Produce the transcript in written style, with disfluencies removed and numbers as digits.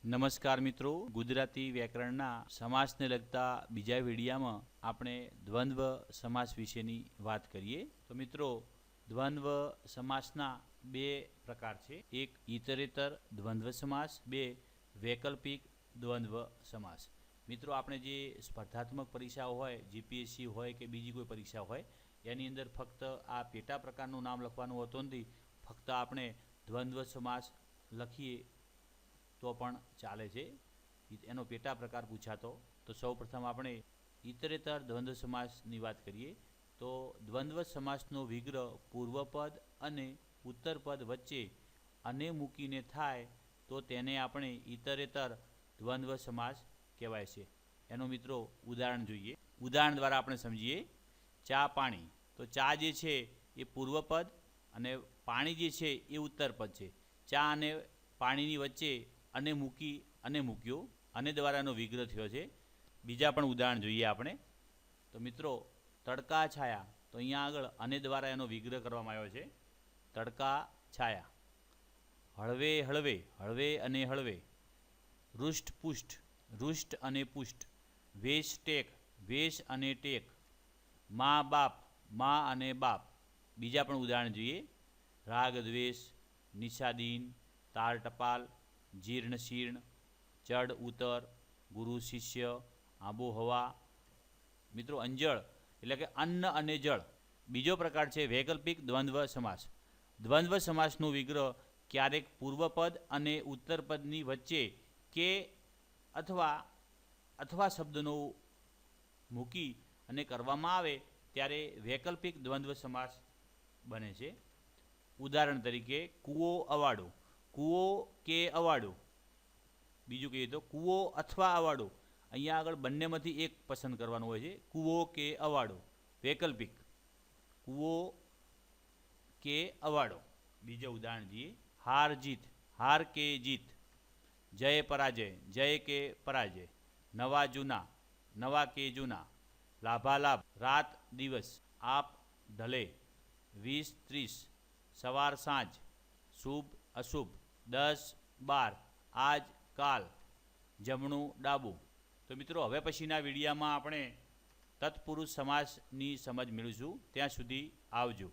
નમસ્કાર મિત્રો, ગુજરાતી વ્યાકરણના સમાસને લગતા બીજા વિડીયામાં આપણે દ્વંદ્વ સમાસ વિશેની વાત કરીએ. તો મિત્રો, દ્વંદ્વ સમાસના બે પ્રકાર છે. એક ઇતરેતર દ્વંદ્વ સમાસ, બે વૈકલ્પિક દ્વંદ્વ સમાસ. મિત્રો, આપણે જે સ્પર્ધાત્મક પરીક્ષાઓ હોય, જીપીએસસી હોય કે બીજી કોઈ પરીક્ષા હોય, એની અંદર ફક્ત આ પેટા પ્રકારનું નામ લખવાનું હોતું નથી. ફક્ત આપણે દ્વંદ્વ સમાસ લખીએ તો પણ ચાલે છે. એનો પેટા પ્રકાર પૂછાતો. તો સૌ પ્રથમ આપણે ઇતરેતર દ્વંદ્વ સમાસની વાત કરીએ. તો દ્વંદ્વ સમાસનો વિગ્રહ પૂર્વપદ અને ઉત્તરપદ વચ્ચે અને મૂકીને થાય તો તેને આપણે ઇતરેતર દ્વંદ્વ સમાસ કહેવાય છે. એનો મિત્રો ઉદાહરણ જોઈએ. ઉદાહરણ દ્વારા આપણે સમજીએ. ચા પાણી. તો ચા જે છે એ પૂર્વપદ અને પાણી જે છે એ ઉત્તરપદ છે. ચા અને પાણીની વચ્ચે અને મૂકી અને મૂક્યો અને દ્વારાનો વિગ્રહ થયો છે. બીજા પણ ઉદાહરણ જોઈએ આપણે. તો મિત્રો, તડકા છાયા. તો અહીંયા આગળ અને દ્વારા એનો વિગ્રહ કરવામાં આવ્યો છે. તડકા છાયા. હળવે હળવે, હળવે અને હળવે. રુષ્ટ પુષ્ટ, રુષ્ટ અને પુષ્ટ. વેશ ટેક, વેશ અને ટેક. મા બાપ, મા અને બાપ. બીજા પણ ઉદાહરણ જોઈએ. રાગ દ્વેષ, નિશાદીન, તાર ટપાલ, જીર્ણ શીર્ણ, ચડ ઉતર, ગુરુ શિષ્ય, આબોહવા. મિત્રો, અંજળ એટલે કે અન્ન અને જળ. બીજો પ્રકાર છે વૈકલ્પિક દ્વંદ્વ સમાસ. દ્વંદ્વ સમાસનું વિગ્રહ ક્યારેક પૂર્વપદ અને ઉત્તરપદની વચ્ચે કે અથવા શબ્દનો મૂકી અને કરવામાં આવે ત્યારે વૈકલ્પિક દ્વંદ્વ સમાસ બને છે. ઉદાહરણ તરીકે કૂવો અવાડો. કૂવો કે અવાડો. બીજું કહીએ તો કૂવો અથવા અવાડો. અહીંયા આગળ બંનેમાંથી એક પસંદ કરવાનું હોય છે. કૂવો કે અવાડો, વૈકલ્પિક. કૂવો કે અવાડો. બીજા ઉદાહરણ જોઈએ. હાર જીત, હાર કે જીત. જય પરાજય, જય કે પરાજય. નવા જૂના, નવા કે જૂના. લાભાલાભ, રાત દિવસ. આપ ઢલે, 20-30. સવાર સાંજ. શુભ અશુભ. 10-12. આજ કાલ. જમણું ડાબું. તો મિત્રો, હવે પછીના વિડીયામાં આપણે તત્પુરુષ સમાસની સમજ મેળવીશું. ત્યાં સુધી આવજો.